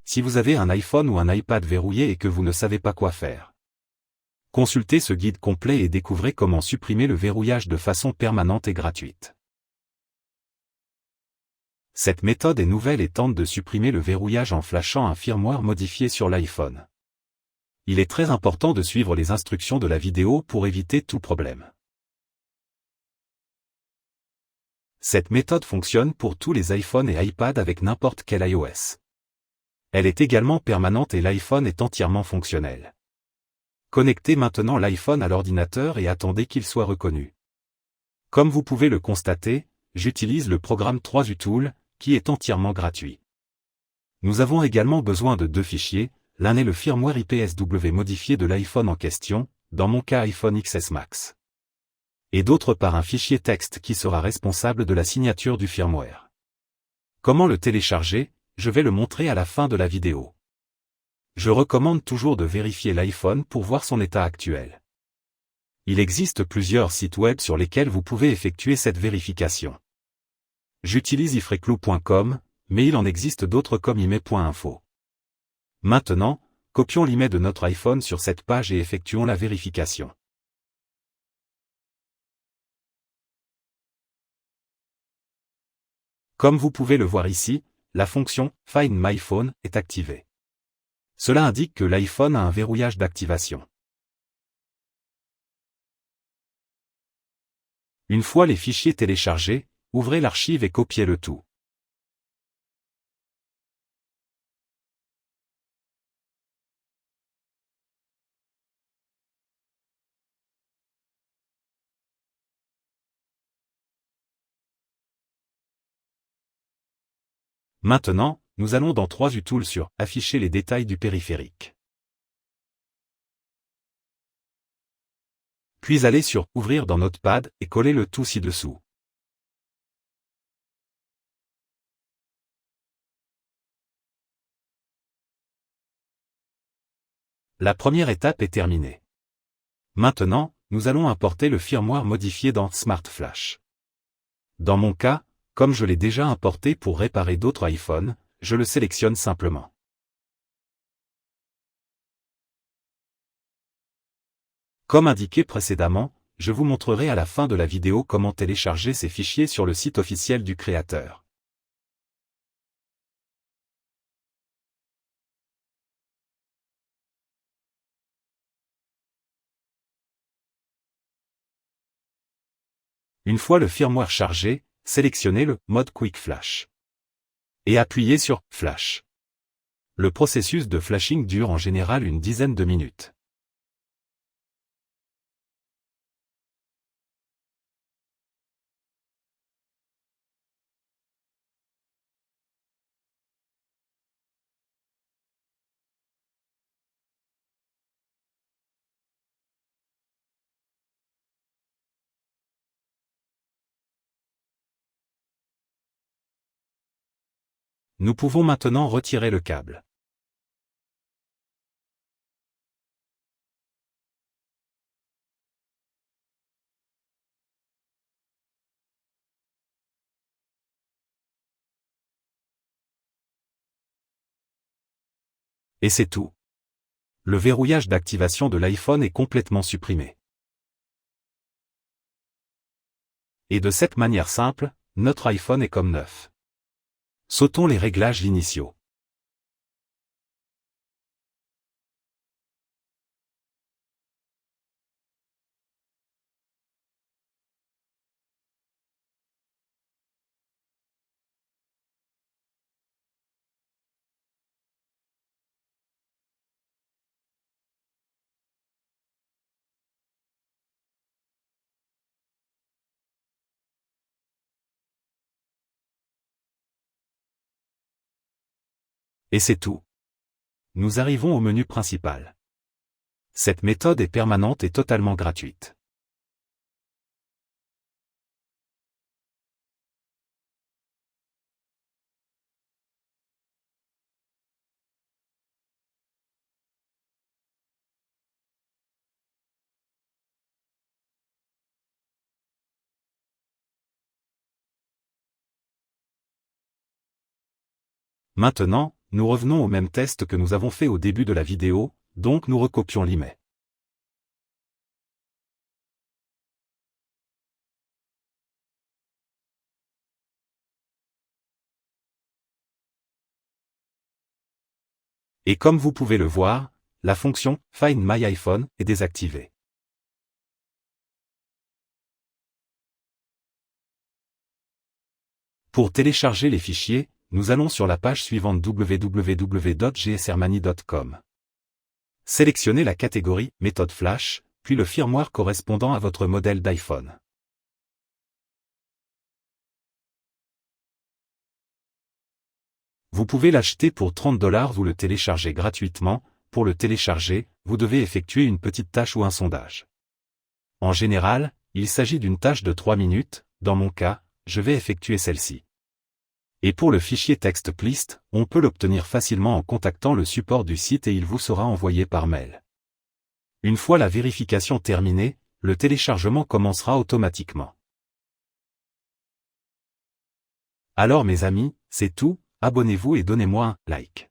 Si vous avez un iPhone ou un iPad verrouillé et que vous ne savez pas quoi faire, consultez ce guide complet et découvrez comment supprimer le verrouillage de façon permanente et gratuite. Cette méthode est nouvelle et tente de supprimer le verrouillage en flashant un firmware modifié sur l'iPhone. Il est très important de suivre les instructions de la vidéo pour éviter tout problème. Cette méthode fonctionne pour tous les iPhones et iPad avec n'importe quel iOS. Elle est également permanente et l'iPhone est entièrement fonctionnel. Connectez maintenant l'iPhone à l'ordinateur et attendez qu'il soit reconnu. Comme vous pouvez le constater, j'utilise le programme 3uTool, qui est entièrement gratuit. Nous avons également besoin de deux fichiers, l'un est le firmware IPSW modifié de l'iPhone en question, dans mon cas iPhone XS Max. Et d'autre part un fichier texte qui sera responsable de la signature du firmware. Comment le télécharger? Je vais le montrer à la fin de la vidéo. Je recommande toujours de vérifier l'iPhone pour voir son état actuel. Il existe plusieurs sites web sur lesquels vous pouvez effectuer cette vérification. J'utilise ifreclou.com, mais il en existe d'autres comme imei.info. Maintenant, copions l'email de notre iPhone sur cette page et effectuons la vérification. Comme vous pouvez le voir ici, la fonction « Find My Phone » est activée. Cela indique que l'iPhone a un verrouillage d'activation. Une fois les fichiers téléchargés, ouvrez l'archive et copiez le tout. Maintenant, nous allons dans 3uTool sur « Afficher les détails du périphérique ». Puis allez sur « Ouvrir dans Notepad » et collez le tout ci-dessous. La première étape est terminée. Maintenant, nous allons importer le firmware modifié dans Smart Flash. Dans mon cas, comme je l'ai déjà importé pour réparer d'autres iPhones, je le sélectionne simplement. Comme indiqué précédemment, je vous montrerai à la fin de la vidéo comment télécharger ces fichiers sur le site officiel du créateur. Une fois le firmware chargé, sélectionnez le mode Quick Flash et appuyez sur Flash. Le processus de flashing dure en général une dizaine de minutes. Nous pouvons maintenant retirer le câble. Et c'est tout. Le verrouillage d'activation de l'iPhone est complètement supprimé. Et de cette manière simple, notre iPhone est comme neuf. Sautons les réglages initiaux. Et c'est tout. Nous arrivons au menu principal. Cette méthode est permanente et totalement gratuite. Maintenant, nous revenons au même test que nous avons fait au début de la vidéo, donc nous recopions l'email. Et comme vous pouvez le voir, la fonction « Find My iPhone » est désactivée. Pour télécharger les fichiers, nous allons sur la page suivante www.gsrmani.com. Sélectionnez la catégorie « Méthode Flash », puis le firmware correspondant à votre modèle d'iPhone. Vous pouvez l'acheter pour 30 $ ou le télécharger gratuitement. Pour le télécharger, vous devez effectuer une petite tâche ou un sondage. En général, il s'agit d'une tâche de 3 minutes, dans mon cas, je vais effectuer celle-ci. Et pour le fichier TextList, on peut l'obtenir facilement en contactant le support du site et il vous sera envoyé par mail. Une fois la vérification terminée, le téléchargement commencera automatiquement. Alors mes amis, c'est tout, abonnez-vous et donnez-moi un like.